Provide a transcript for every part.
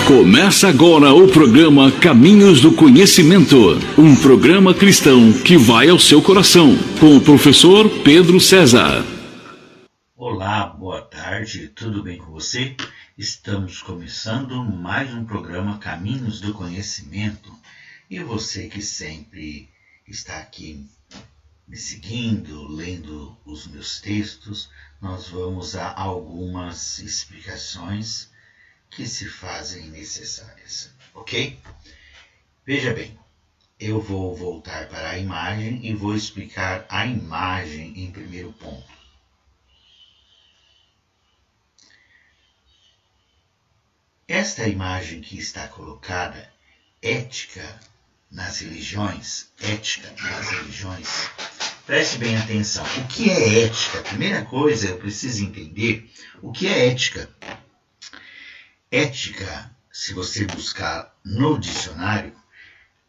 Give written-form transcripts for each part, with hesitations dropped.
Começa agora o programa Caminhos do Conhecimento, um programa cristão que vai ao seu coração, com o professor Pedro César. Olá, boa tarde, tudo bem com você? Estamos começando mais um programa Caminhos do Conhecimento e você que sempre está aqui me seguindo, lendo os meus textos, nós vamos a algumas explicações que se fazem necessárias, ok? Veja bem, eu vou voltar para a imagem e vou explicar a imagem em primeiro ponto. Esta imagem que está colocada, ética nas religiões, preste bem atenção. O que é ética? Primeira coisa, eu preciso entender o que é ética. Ética, se você buscar no dicionário,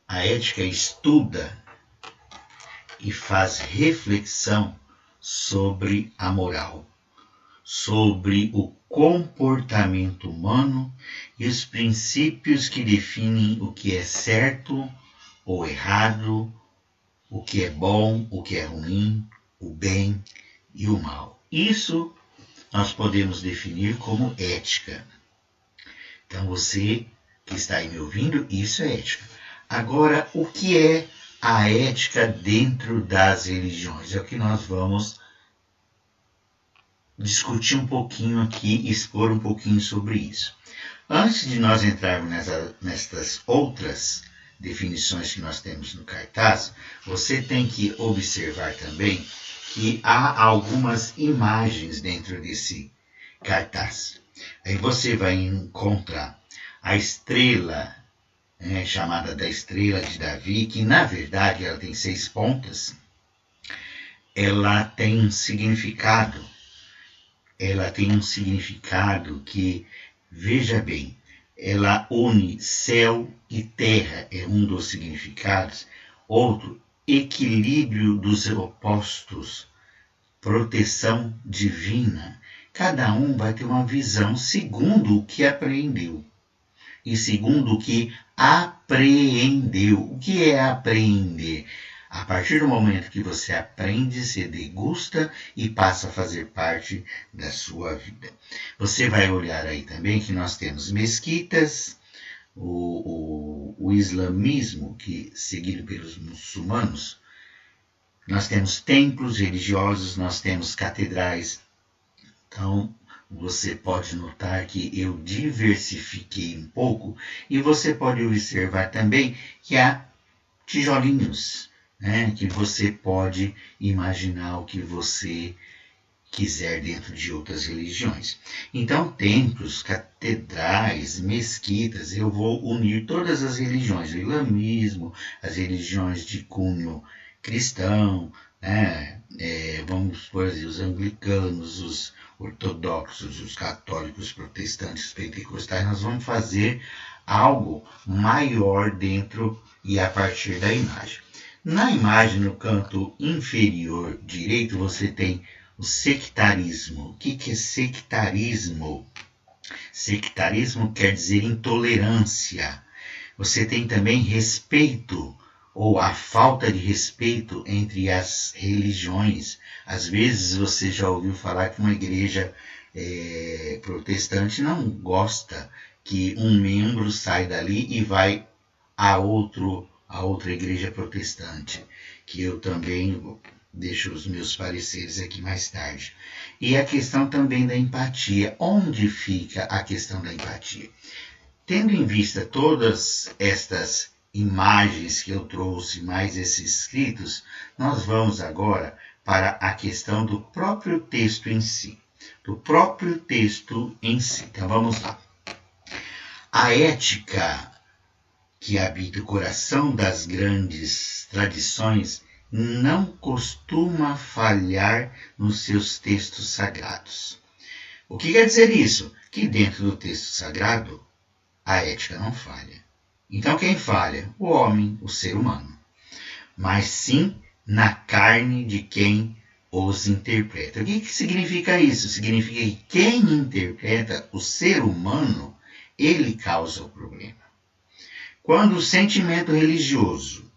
a ética estuda e faz reflexão sobre a moral, sobre o comportamento humano e os princípios que definem o que é certo ou errado, o que é bom, o que é ruim, o bem e o mal. Isso nós podemos definir como ética. Então você que está aí me ouvindo, isso é ética. Agora, o que é a ética dentro das religiões? É o que nós vamos discutir um pouquinho aqui, expor um pouquinho sobre isso. Antes de nós entrarmos nestas outras definições que nós temos no cartaz, você tem que observar também que há algumas imagens dentro desse cartaz. Aí você vai encontrar a estrela, chamada da estrela de Davi, que na verdade ela tem 6 pontas. Ela tem um significado. Que, veja bem, ela une céu e terra, é um dos significados. Outro, equilíbrio dos opostos, proteção divina. Cada um vai ter uma visão segundo o que aprendeu e segundo o que apreendeu. O que é apreender? A partir do momento que você aprende, você degusta e passa a fazer parte da sua vida. Você vai olhar aí também que nós temos mesquitas, o islamismo, que seguido pelos muçulmanos. Nós temos templos religiosos, nós temos catedrais. Então, você pode notar que eu diversifiquei um pouco e você pode observar também que há tijolinhos, que você pode imaginar o que você quiser dentro de outras religiões. Então, templos, catedrais, mesquitas, eu vou unir todas as religiões, o islamismo, as religiões de cunho cristão, vamos por exemplo, os anglicanos, os ortodoxos, os católicos, protestantes, os pentecostais. Nós vamos fazer algo maior dentro e a partir da imagem. Na imagem, no canto inferior direito, você tem o sectarismo. O que é sectarismo? Sectarismo quer dizer intolerância. Você tem também respeito, ou a falta de respeito entre as religiões. Às vezes você já ouviu falar que uma igreja protestante não gosta que um membro sai dali e vai a outra igreja protestante, que eu também deixo os meus pareceres aqui mais tarde. E a questão também da empatia. Onde fica a questão da empatia? Tendo em vista todas estas imagens que eu trouxe, mais esses escritos, nós vamos agora para a questão do próprio texto em si. Então vamos lá. A ética que habita o coração das grandes tradições não costuma falhar nos seus textos sagrados. O que quer dizer isso? Que dentro do texto sagrado, a ética não falha. Então quem falha? O homem, o ser humano. Mas sim na carne de quem os interpreta. O que significa isso? Significa que quem interpreta o ser humano ele causa o problema. Quando o sentimento religioso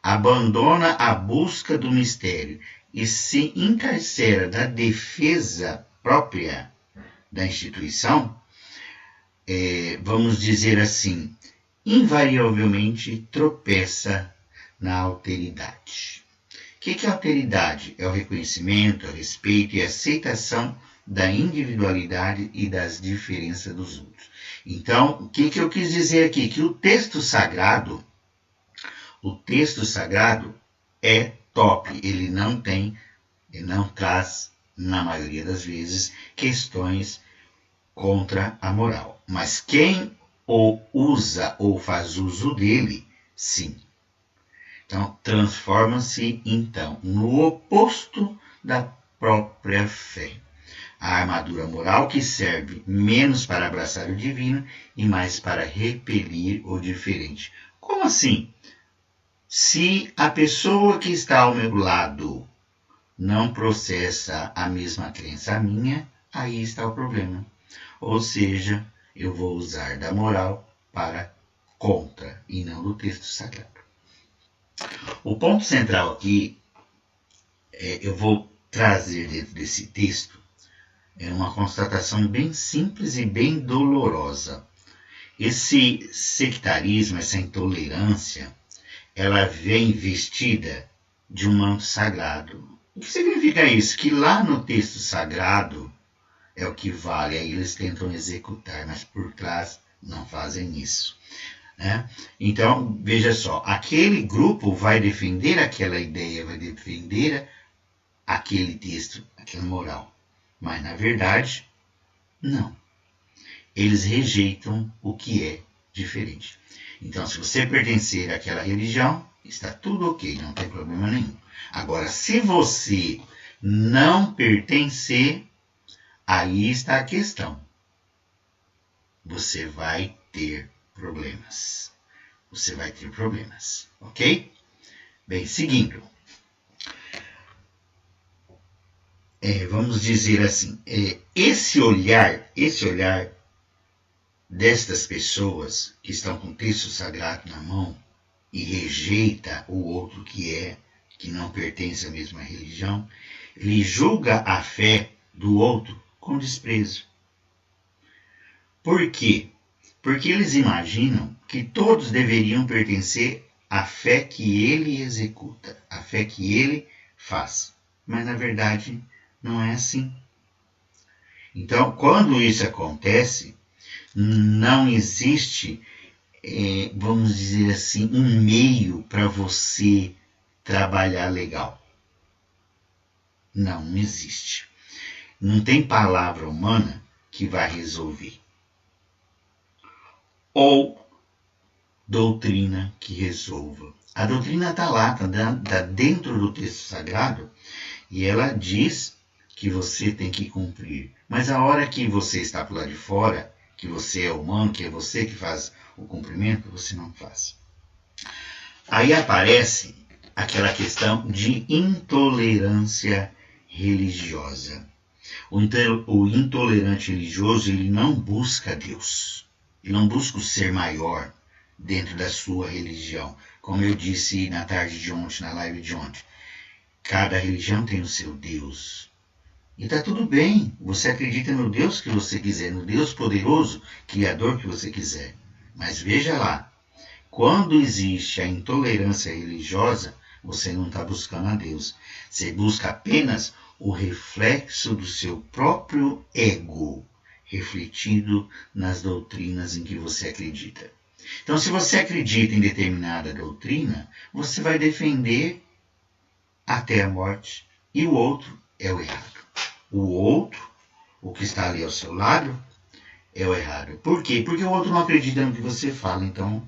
abandona a busca do mistério e se encarcera da defesa própria da instituição, vamos dizer assim, invariavelmente tropeça na alteridade. O que é alteridade? É o reconhecimento, o respeito e a aceitação da individualidade e das diferenças dos outros. Então, o que eu quis dizer aqui? Que o texto sagrado é top. Ele não traz, na maioria das vezes, questões contra a moral. Mas quem o usa ou faz uso dele, sim. Então, transforma-se, então, no oposto da própria fé. A armadura moral que serve menos para abraçar o divino e mais para repelir o diferente. Como assim? Se a pessoa que está ao meu lado não processa a mesma crença minha, aí está o problema. Ou seja, eu vou usar da moral para contra e não do texto sagrado. O ponto central aqui, eu vou trazer dentro desse texto, é uma constatação bem simples e bem dolorosa. Esse sectarismo, essa intolerância, ela vem vestida de um manto sagrado. O que significa isso? Que lá no texto sagrado é o que vale, aí eles tentam executar, mas por trás não fazem isso. Né? Então, veja só, aquele grupo vai defender aquela ideia, vai defender aquele texto, aquela moral. Mas, na verdade, não. Eles rejeitam o que é diferente. Então, se você pertencer àquela religião, está tudo ok, não tem problema nenhum. Agora, se você não pertencer, aí está a questão. Você vai ter problemas. Você vai ter problemas, ok? Bem, seguindo. Vamos dizer assim, esse olhar destas pessoas que estão com o texto sagrado na mão e rejeita o outro que não pertence à mesma religião, ele julga a fé do outro com desprezo. Por quê? Porque eles imaginam que todos deveriam pertencer à fé que ele executa, à fé que ele faz. Mas, na verdade, não é assim. Então, quando isso acontece, não existe, vamos dizer assim, um meio para você trabalhar legal. Não existe. Não tem palavra humana que vai resolver. Ou doutrina que resolva. A doutrina está lá, está dentro do texto sagrado, e ela diz que você tem que cumprir. Mas a hora que você está por lá de fora, que você é humano, que é você que faz o cumprimento, você não faz. Aí aparece aquela questão de intolerância religiosa. O intolerante religioso, ele não busca Deus. Ele não busca o ser maior dentro da sua religião. Como eu disse na tarde de ontem, na live de ontem. Cada religião tem o seu Deus. E está tudo bem. Você acredita no Deus que você quiser, no Deus poderoso, Criador que você quiser. Mas veja lá, quando existe a intolerância religiosa, você não está buscando a Deus. Você busca apenas o reflexo do seu próprio ego, refletido nas doutrinas em que você acredita. Então, se você acredita em determinada doutrina, você vai defender até a morte. E o outro é o errado. O outro, o que está ali ao seu lado, é o errado. Por quê? Porque o outro não acredita no que você fala. Então,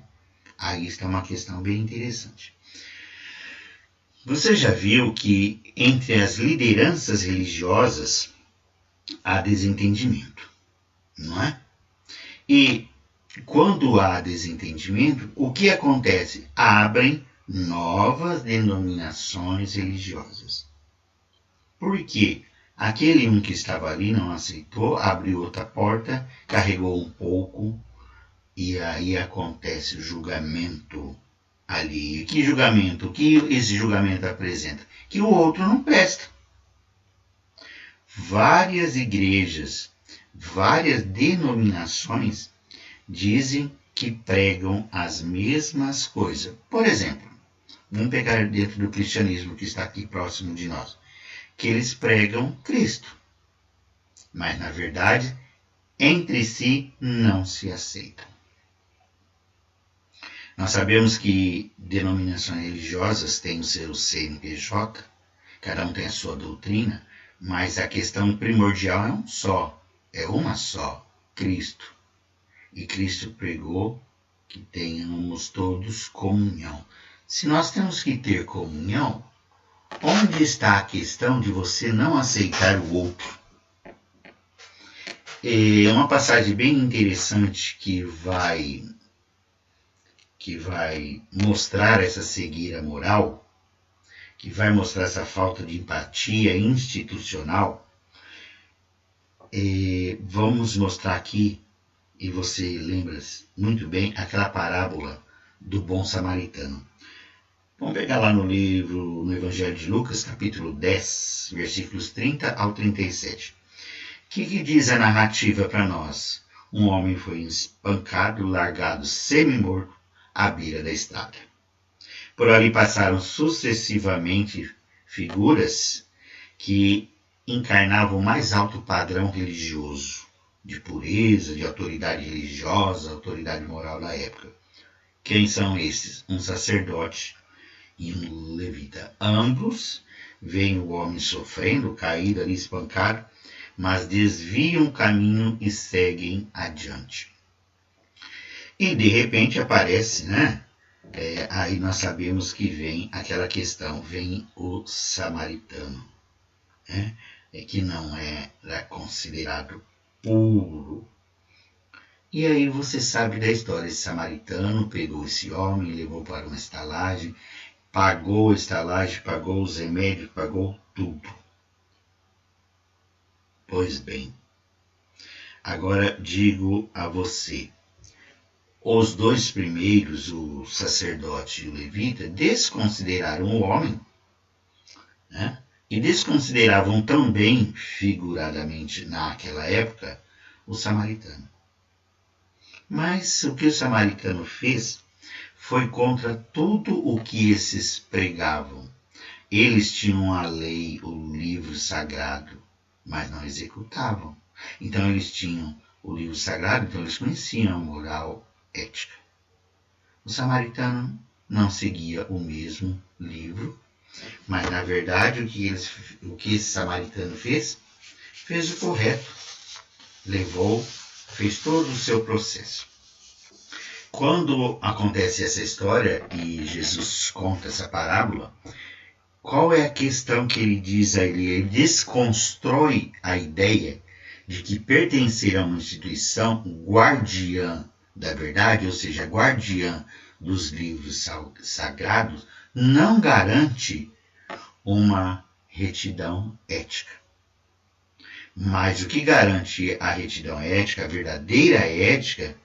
aí está uma questão bem interessante. Você já viu que entre as lideranças religiosas há desentendimento, não é? E quando há desentendimento, o que acontece? Abrem novas denominações religiosas. Por quê? Aquele que estava ali não aceitou, abriu outra porta, carregou um pouco E aí acontece o julgamento ali. Que julgamento? O que esse julgamento apresenta? Que o outro não presta. Várias igrejas, várias denominações dizem que pregam as mesmas coisas. Por exemplo, vamos pegar dentro do cristianismo que está aqui próximo de nós, que eles pregam Cristo, mas na verdade entre si não se aceitam. Nós sabemos que denominações religiosas têm o seu CNPJ, cada um tem a sua doutrina, mas a questão primordial é uma só, Cristo. E Cristo pregou que tenhamos todos comunhão. Se nós temos que ter comunhão, onde está a questão de você não aceitar o outro? É uma passagem bem interessante que vai mostrar essa cegueira moral, que vai mostrar essa falta de empatia institucional. Vamos mostrar aqui, e você lembra muito bem, aquela parábola do bom samaritano. Vamos pegar lá no livro, no Evangelho de Lucas, capítulo 10, versículos 30 ao 37. O que diz a narrativa para nós? Um homem foi espancado, largado semi-morto à beira da estrada. Por ali passaram sucessivamente figuras que encarnavam o mais alto padrão religioso, de pureza, de autoridade religiosa, autoridade moral da época. Quem são esses? Um sacerdote e um levita. Ambos veem o homem sofrendo, caído ali, espancado, mas desviam o caminho e seguem adiante. E de repente aparece, aí nós sabemos que vem aquela questão, vem o samaritano, que não era considerado puro. E aí você sabe da história, esse samaritano pegou esse homem, levou para uma estalagem, pagou a estalagem, pagou os remédios, pagou tudo. Pois bem, agora digo a você, os dois primeiros, o sacerdote e o levita, desconsideraram o homem, e desconsideravam também, figuradamente naquela época, o samaritano. Mas o que o samaritano fez foi contra tudo o que esses pregavam. Eles tinham a lei, o livro sagrado, mas não executavam. Então eles tinham o livro sagrado, então eles conheciam a moral ética. O samaritano não seguia o mesmo livro, mas na verdade o que esse samaritano fez o correto. Fez todo o seu processo. Quando acontece essa história e Jesus conta essa parábola, qual é a questão que ele diz a ele? Ele desconstrói a ideia de que pertencer a uma instituição guardiã da verdade, ou seja, guardiã dos livros sagrados, não garante uma retidão ética. Mas o que garante a retidão ética, a verdadeira ética,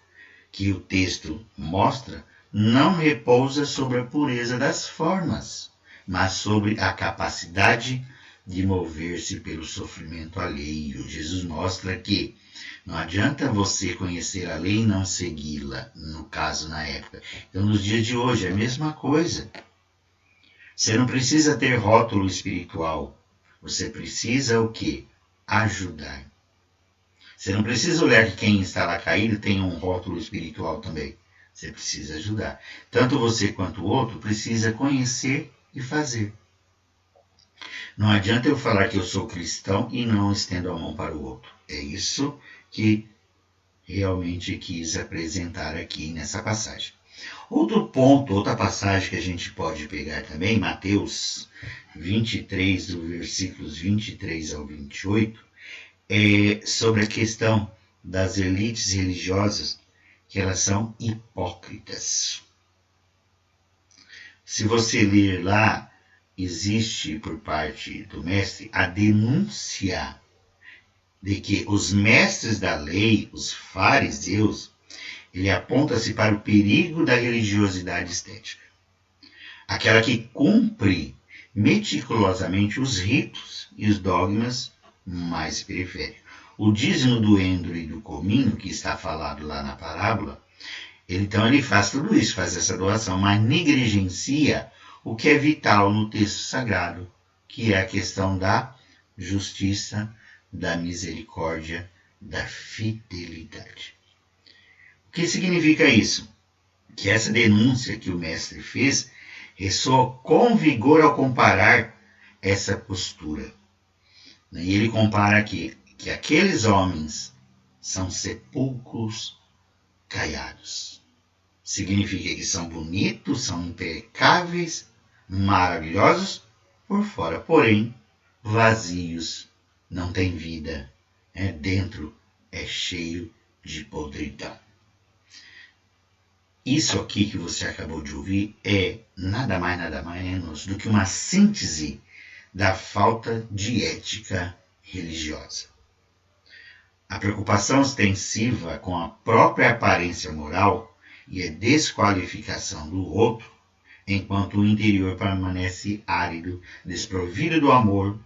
que o texto mostra, não repousa sobre a pureza das formas, mas sobre a capacidade de mover-se pelo sofrimento alheio. Jesus mostra que não adianta você conhecer a lei e não segui-la, no caso, na época. Então, nos dias de hoje, é a mesma coisa. Você não precisa ter rótulo espiritual. Você precisa o quê? Ajudar. Você não precisa olhar que quem está lá caído tem um rótulo espiritual também. Você precisa ajudar. Tanto você quanto o outro precisa conhecer e fazer. Não adianta eu falar que eu sou cristão e não estendo a mão para o outro. É isso que realmente quis apresentar aqui nessa passagem. Outro ponto, outra passagem que a gente pode pegar também, Mateus 23, do versículos 23 ao 28, é sobre a questão das elites religiosas, que elas são hipócritas. Se você ler lá, existe por parte do mestre a denúncia de que os mestres da lei, os fariseus, Ele aponta-se para o perigo da religiosidade estética. Aquela que cumpre meticulosamente os ritos e os dogmas mais periféricos. O dízimo do endro e do cominho, que está falado lá na parábola, então ele faz tudo isso, faz essa doação, mas negligencia o que é vital no texto sagrado, que é a questão da justiça, da misericórdia, da fidelidade. O que significa isso? Que essa denúncia que o mestre fez ressoa com vigor ao comparar essa postura. E ele compara aqui que aqueles homens são sepulcros caiados. Significa que são bonitos, são impecáveis, maravilhosos por fora, porém vazios, não tem vida. Dentro é cheio de podridão. Isso aqui que você acabou de ouvir é nada mais, nada menos do que uma síntese da falta de ética religiosa. A preocupação ostensiva com a própria aparência moral e a desqualificação do outro, enquanto o interior permanece árido, desprovido do amor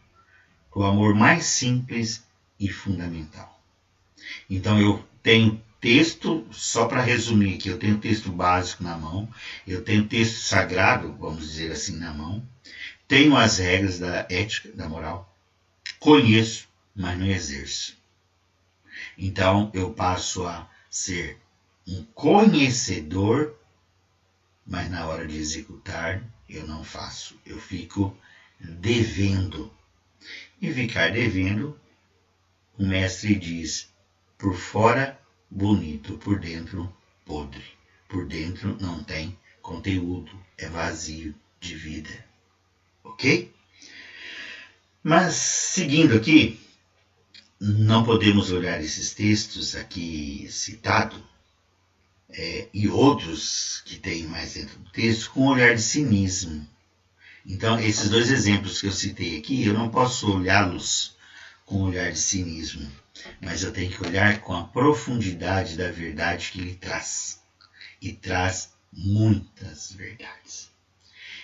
mais simples e fundamental. Então eu tenho texto, só para resumir aqui, eu tenho texto básico na mão, eu tenho texto sagrado, vamos dizer assim, na mão, tenho as regras da ética, da moral, conheço, mas não exerço. Então eu passo a ser um conhecedor, mas na hora de executar eu não faço, eu fico devendo. E ficar devendo, o mestre diz, por fora bonito, por dentro podre. Por dentro não tem conteúdo, é vazio de vida. Ok? Mas, seguindo aqui, não podemos olhar esses textos aqui citados e outros que tem mais dentro do texto com um olhar de cinismo. Então, esses dois exemplos que eu citei aqui, eu não posso olhá-los com um olhar de cinismo, mas eu tenho que olhar com a profundidade da verdade que ele traz. E traz muitas verdades.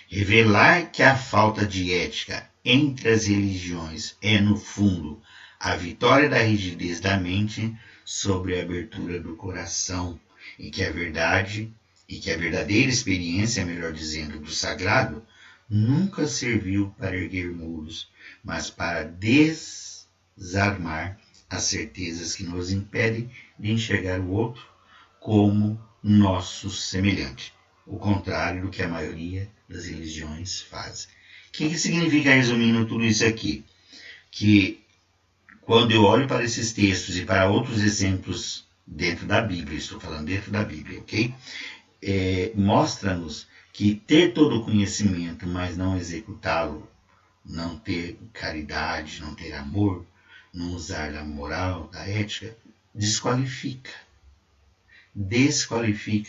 Revelar que a falta de ética entre as religiões é, no fundo, a vitória da rigidez da mente sobre a abertura do coração, e que a verdade, e que a verdadeira experiência, melhor dizendo, do sagrado, nunca serviu para erguer muros, mas para desarmar as certezas que nos impedem de enxergar o outro como nosso semelhante, o contrário do que a maioria das religiões faz. O que significa, resumindo tudo isso aqui? Que quando eu olho para esses textos e para outros exemplos dentro da Bíblia, estou falando dentro da Bíblia, ok? Mostra-nos que ter todo o conhecimento, mas não executá-lo, não ter caridade, não ter amor, não usar da moral, da ética, desqualifica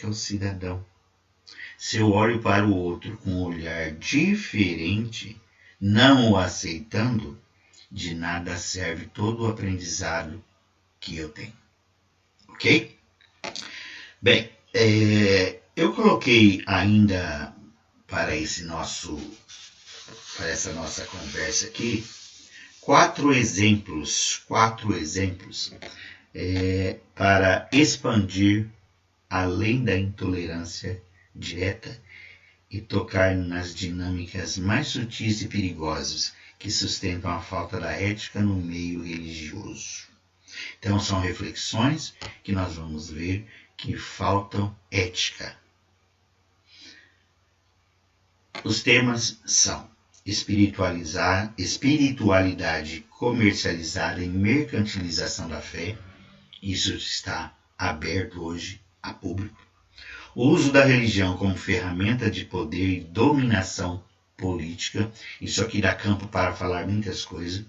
o cidadão. Se eu olho para o outro com um olhar diferente, não o aceitando, de nada serve todo o aprendizado que eu tenho. Ok? Bem, eu coloquei ainda para essa nossa conversa aqui, quatro exemplos para expandir além da intolerância direta e tocar nas dinâmicas mais sutis e perigosas que sustentam a falta da ética no meio religioso. Então são reflexões que nós vamos ver que faltam ética. Os temas são espiritualidade comercializada e mercantilização da fé. Isso está aberto hoje a público. O uso da religião como ferramenta de poder e dominação política. Isso aqui dá campo para falar muitas coisas.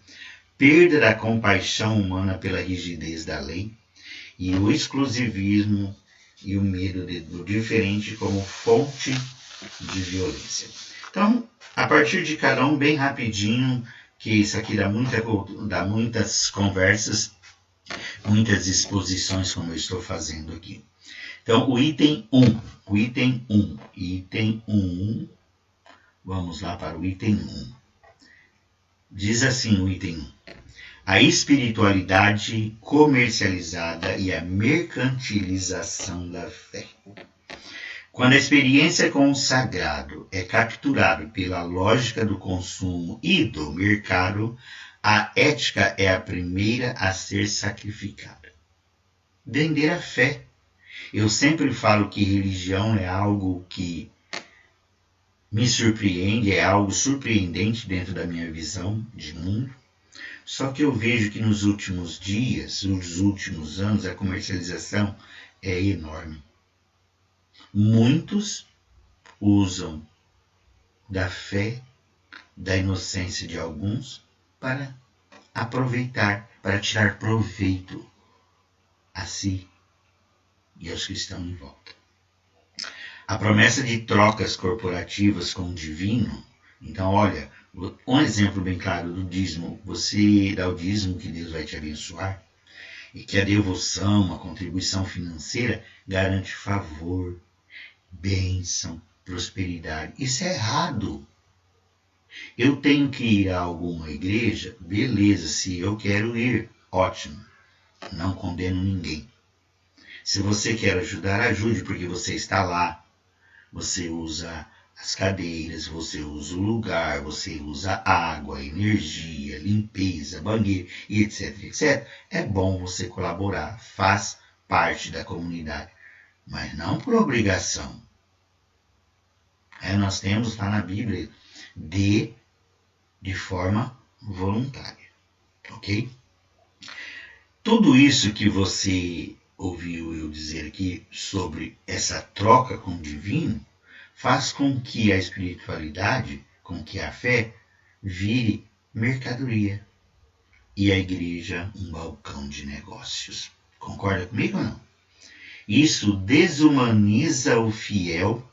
Perda da compaixão humana pela rigidez da lei. E o exclusivismo e o medo do diferente como fonte de violência. Então, a partir de cada um, bem rapidinho, que isso aqui dá muitas conversas, muitas exposições, como eu estou fazendo aqui. Então, o item 1. Vamos lá para o item 1. Diz assim o item 1. A espiritualidade comercializada e a mercantilização da fé. Quando a experiência com o sagrado é capturado pela lógica do consumo e do mercado, a ética é a primeira a ser sacrificada. Vender a fé. Eu sempre falo que religião é algo que me surpreende, é algo surpreendente dentro da minha visão de mundo. Só que eu vejo que nos últimos dias, nos últimos anos, a comercialização é enorme. Muitos usam da fé, da inocência de alguns, para aproveitar, para tirar proveito a si e aos que estão em volta. A promessa de trocas corporativas com o divino. Então, olha, um exemplo bem claro do dízimo. Você dá o dízimo que Deus vai te abençoar e que a devoção, a contribuição financeira garante favor, bênção, prosperidade. Isso é errado. Eu tenho que ir a alguma igreja? Beleza, se eu quero ir, ótimo. Não condeno ninguém. Se você quer ajudar, ajude, porque você está lá. Você usa as cadeiras, você usa o lugar, você usa água, energia, limpeza, banheiro, e etc, etc. É bom você colaborar, faz parte da comunidade, mas não por obrigação. Nós temos lá na Bíblia, de forma voluntária, ok? Tudo isso que você ouviu eu dizer aqui sobre essa troca com o divino, faz com que a espiritualidade, com que a fé, vire mercadoria e a igreja um balcão de negócios. Concorda comigo ou não? Isso desumaniza o fiel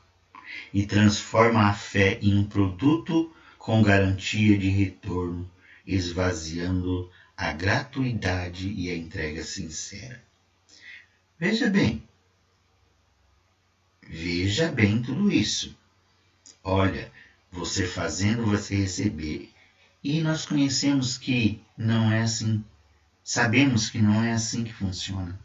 e transforma a fé em um produto com garantia de retorno, esvaziando a gratuidade e a entrega sincera. Veja bem tudo isso. Olha, você fazendo, você receber. E nós conhecemos que não é assim. Sabemos que não é assim que funciona.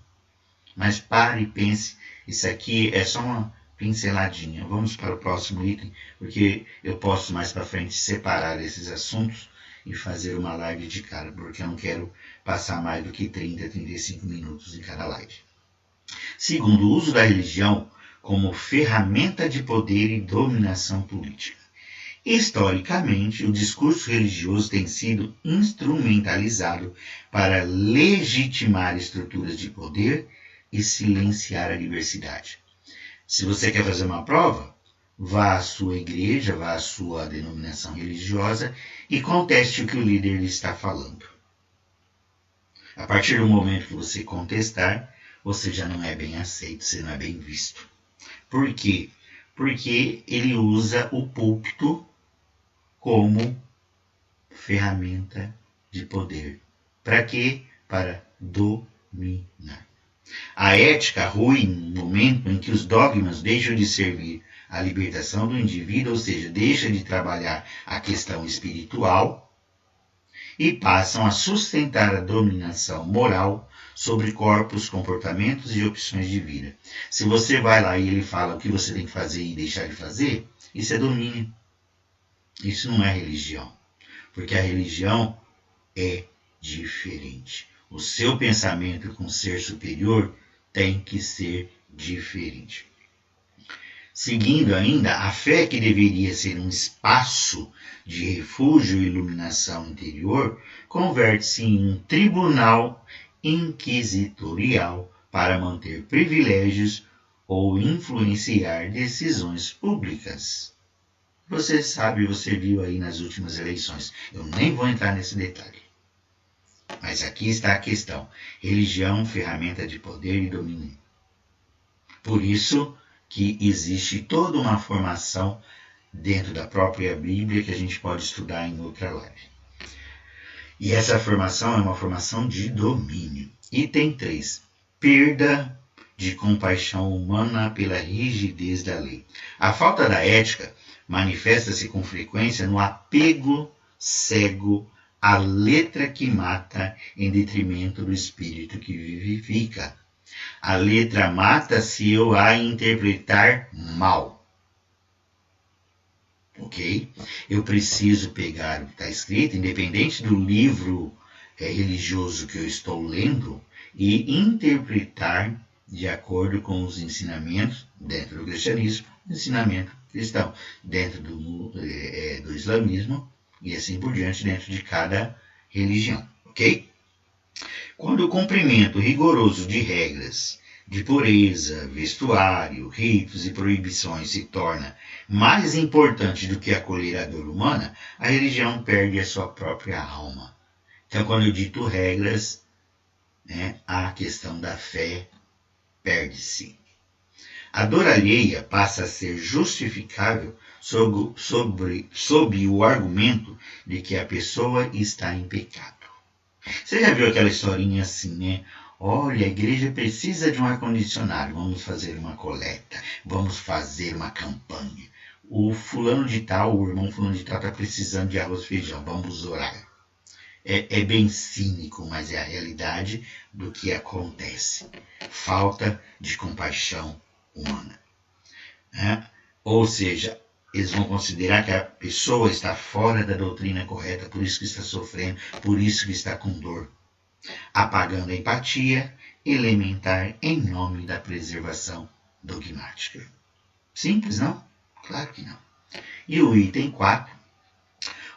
Mas pare e pense, isso aqui é só uma pinceladinha. Vamos para o próximo item, porque eu posso mais para frente separar esses assuntos e fazer uma live de cara, porque eu não quero passar mais do que 30, 35 minutos em cada live. Segundo, o uso da religião como ferramenta de poder e dominação política. Historicamente, o discurso religioso tem sido instrumentalizado para legitimar estruturas de poder e silenciar a diversidade. Se você quer fazer uma prova, vá à sua igreja, vá à sua denominação religiosa e conteste o que o líder lhe está falando. A partir do momento que você contestar, você já não é bem aceito, você não é bem visto. Por quê? Porque ele usa o púlpito como ferramenta de poder. Para quê? Para dominar. A ética rui no momento em que os dogmas deixam de servir à libertação do indivíduo, ou seja, deixam de trabalhar a questão espiritual e passam a sustentar a dominação moral sobre corpos, comportamentos e opções de vida. Se você vai lá e ele fala o que você tem que fazer e deixar de fazer, isso é domínio. Isso não é religião, porque a religião é diferente. O seu pensamento com o ser superior tem que ser diferente. Seguindo ainda, a fé, que deveria ser um espaço de refúgio e iluminação interior, converte-se em um tribunal inquisitorial para manter privilégios ou influenciar decisões públicas. Você sabe, você viu aí nas últimas eleições. Eu nem vou entrar nesse detalhe. Mas aqui está a questão. Religião, ferramenta de poder e domínio. Por isso que existe toda uma formação dentro da própria Bíblia que a gente pode estudar em outra live. E essa formação é uma formação de domínio. Item 3. Perda de compaixão humana pela rigidez da lei. A falta da ética manifesta-se com frequência no apego cego à letra que mata em detrimento do espírito que vivifica. A letra mata se eu a interpretar mal. Ok? Eu preciso pegar o que está escrito, independente do livro religioso que eu estou lendo, e interpretar de acordo com os ensinamentos dentro do cristianismo, ensinamento cristão, dentro do islamismo e assim por diante, dentro de cada religião. Ok? Quando o cumprimento rigoroso de regras de pureza, vestuário, ritos e proibições se torna mais importante do que acolher a dor humana, a religião perde a sua própria alma. Então, quando eu dito regras, a questão da fé perde-se. A dor alheia passa a ser justificável sob o argumento de que a pessoa está em pecado. Você já viu aquela historinha assim, Olha, a igreja precisa de um ar-condicionado, vamos fazer uma coleta, vamos fazer uma campanha. O fulano de tal, o irmão fulano de tal está precisando de arroz e feijão, vamos orar. É bem cínico, mas é a realidade do que acontece. Falta de compaixão humana. Ou seja, eles vão considerar que a pessoa está fora da doutrina correta, por isso que está sofrendo, por isso que está com dor. Apagando a empatia elementar em nome da preservação dogmática. Simples, não? Claro que não. E o item 4.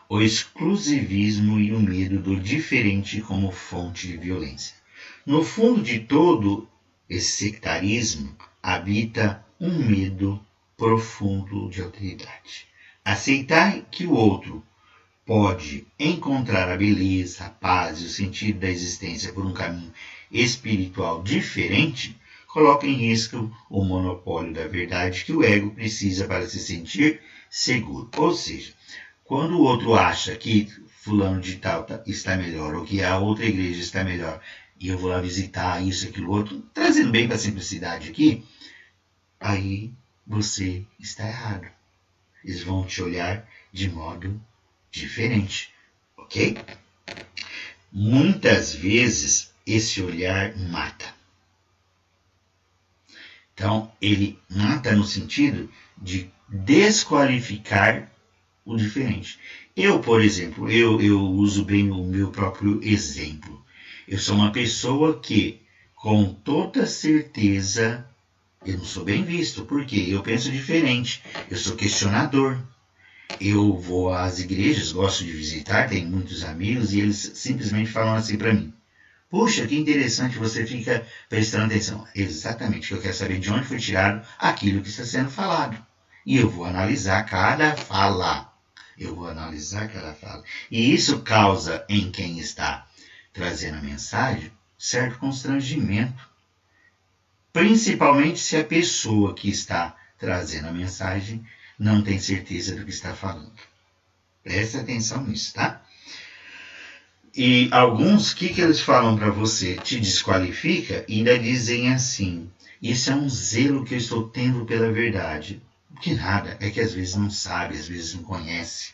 O exclusivismo e o medo do diferente como fonte de violência. No fundo de todo esse sectarismo habita um medo profundo de autoridade. Aceitar que o outro pode encontrar a beleza, a paz e o sentido da existência por um caminho espiritual diferente coloca em risco o monopólio da verdade que o ego precisa para se sentir seguro. Ou seja, quando o outro acha que fulano de tal está melhor ou que a outra igreja está melhor e eu vou lá visitar isso, aquilo, outro, trazendo bem para a simplicidade aqui, aí você está errado. Eles vão te olhar de modo diferente, ok? Muitas vezes esse olhar mata. Então, ele mata no sentido de desqualificar o diferente. Eu, por exemplo, eu uso bem o meu próprio exemplo. Eu sou uma pessoa que, com toda certeza, eu não sou bem visto. Por quê? Eu penso diferente. Eu sou questionador. Eu vou às igrejas, gosto de visitar, tenho muitos amigos, e eles simplesmente falam assim para mim. Puxa, que interessante, você fica prestando atenção. Exatamente, eu quero saber de onde foi tirado aquilo que está sendo falado. E eu vou analisar cada fala. E isso causa em quem está trazendo a mensagem certo constrangimento. Principalmente se a pessoa que está trazendo a mensagem não tem certeza do que está falando. Preste atenção nisso, tá? E alguns, o que eles falam para você? Te desqualifica e ainda dizem assim, isso é um zelo que eu estou tendo pela verdade. Que nada, é que às vezes não sabe, às vezes não conhece.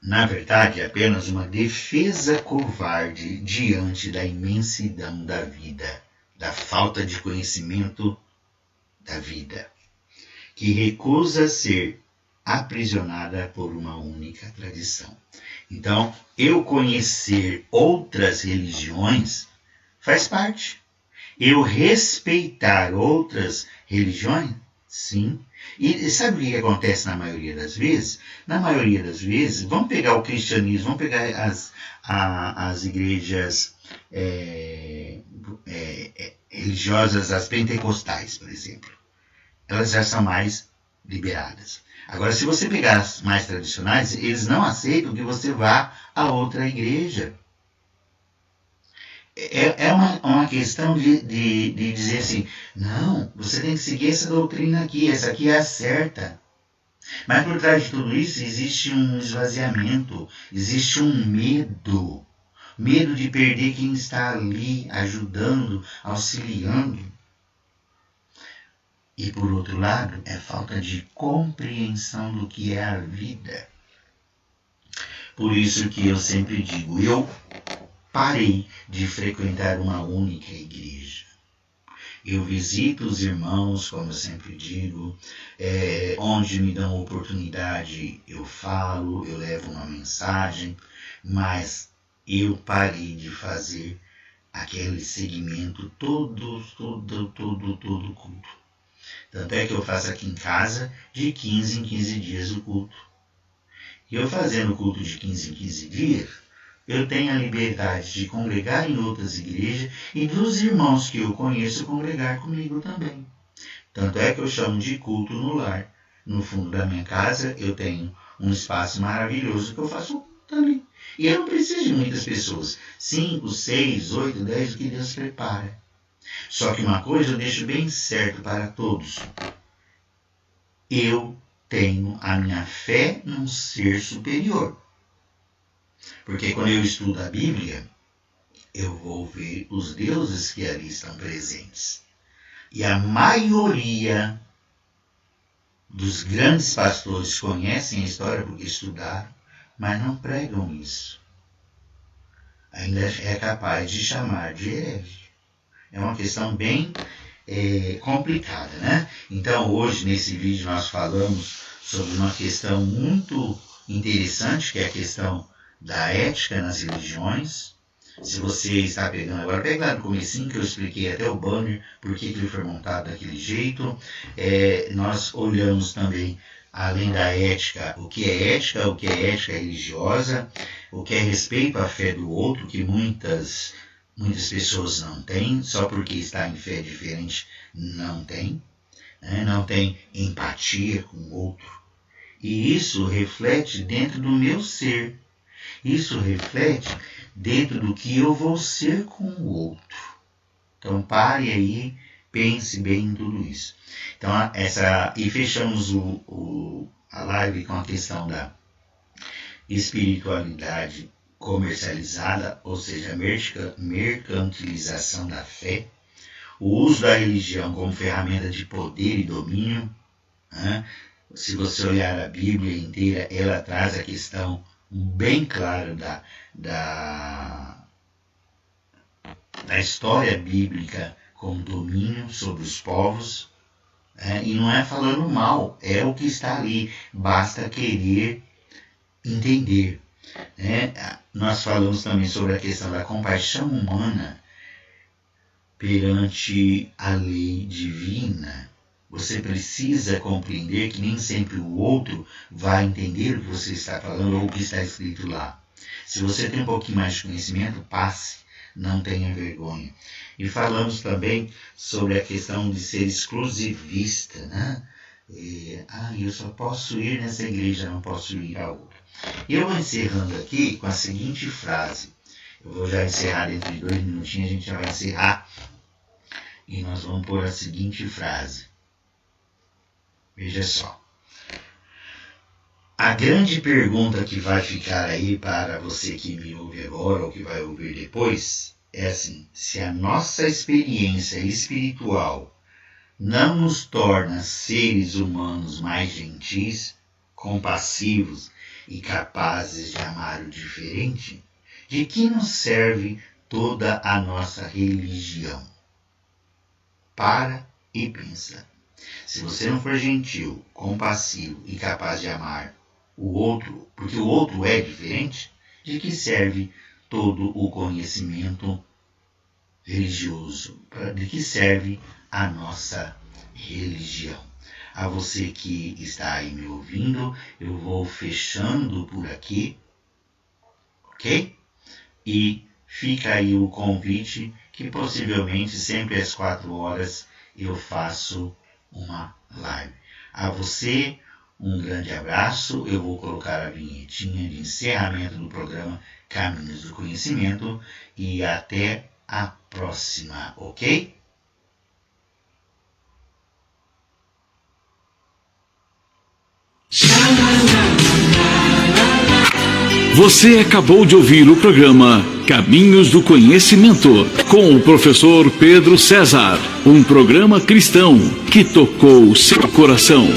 Na verdade, é apenas uma defesa covarde diante da imensidão da vida, da falta de conhecimento da vida, que recusa ser aprisionada por uma única tradição. Então, eu conhecer outras religiões faz parte. Eu respeitar outras religiões, sim. E sabe o que acontece na maioria das vezes? Na maioria das vezes, vamos pegar o cristianismo, vamos pegar as igrejas religiosas, as pentecostais, por exemplo. Elas já são mais liberadas. Agora, se você pegar as mais tradicionais, eles não aceitam que você vá a outra igreja. É uma questão de dizer assim, não, você tem que seguir essa doutrina aqui, essa aqui é a certa. Mas por trás de tudo isso existe um esvaziamento, existe um medo. medo de perder quem está ali ajudando, auxiliando. E por outro lado, é falta de compreensão do que é a vida. Por isso que eu sempre digo, eu parei de frequentar uma única igreja. Eu visito os irmãos, como eu sempre digo, onde me dão oportunidade, eu falo, eu levo uma mensagem, mas eu parei de fazer aquele segmento todo culto. Tanto é que eu faço aqui em casa de 15 em 15 dias o culto. E eu fazendo o culto de 15 em 15 dias, eu tenho a liberdade de congregar em outras igrejas e dos irmãos que eu conheço congregar comigo também. Tanto é que eu chamo de culto no lar. No fundo da minha casa eu tenho um espaço maravilhoso que eu faço culto ali. E eu não preciso de muitas pessoas. 5, 6, 8, 10, o que Deus prepara. Só que uma coisa eu deixo bem certo para todos. Eu tenho a minha fé num ser superior. Porque quando eu estudo a Bíblia, eu vou ver os deuses que ali estão presentes. E a maioria dos grandes pastores conhecem a história porque estudaram, mas não pregam isso. Ainda é capaz de chamar de herege. É uma questão bem complicada, né? Então hoje nesse vídeo nós falamos sobre uma questão muito interessante, que é a questão da ética nas religiões. Se você está pegando agora, pega lá no comecinho que eu expliquei até o banner, por que ele foi montado daquele jeito. Nós olhamos também, além da ética, o que é ética religiosa, o que é respeito à fé do outro, que muitas pessoas não têm, só porque está em fé diferente não tem, né? Não tem empatia com o outro. E isso reflete dentro do meu ser. Isso reflete dentro do que eu vou ser com o outro. Então pare aí, pense bem em tudo isso. Então, e fechamos a live com a questão da espiritualidade comercializada, ou seja, mercantilização da fé, o uso da religião como ferramenta de poder e domínio. Né? Se você olhar a Bíblia inteira, ela traz a questão bem clara da história bíblica como domínio sobre os povos. E não é falando mal, é o que está ali, basta querer entender. Nós falamos também sobre a questão da compaixão humana perante a lei divina. Você precisa compreender que nem sempre o outro vai entender o que você está falando ou o que está escrito lá. Se você tem um pouquinho mais de conhecimento, passe, não tenha vergonha. E falamos também sobre a questão de ser exclusivista, né? Eu só posso ir nessa igreja, não posso ir a outra. E eu vou encerrando aqui com a seguinte frase. Eu vou já encerrar dentro de 2 minutinhos, a gente já vai encerrar. E nós vamos pôr a seguinte frase. Veja só. A grande pergunta que vai ficar aí para você que me ouve agora ou que vai ouvir depois é assim: se a nossa experiência espiritual não nos torna seres humanos mais gentis, compassivos e capazes de amar o diferente, de que nos serve toda a nossa religião? Para e pensa. Se você não for gentil, compassivo e capaz de amar o outro, porque o outro é diferente, de que serve todo o conhecimento religioso? De que serve a nossa religião? A você que está aí me ouvindo, eu vou fechando por aqui, ok? E fica aí o convite que possivelmente sempre às 4 horas eu faço uma live. A você, um grande abraço. Eu vou colocar a vinhetinha de encerramento do programa Caminhos do Conhecimento e até a próxima, ok? Você acabou de ouvir o programa Caminhos do Conhecimento, com o professor Pedro César. Um programa cristão que tocou seu coração.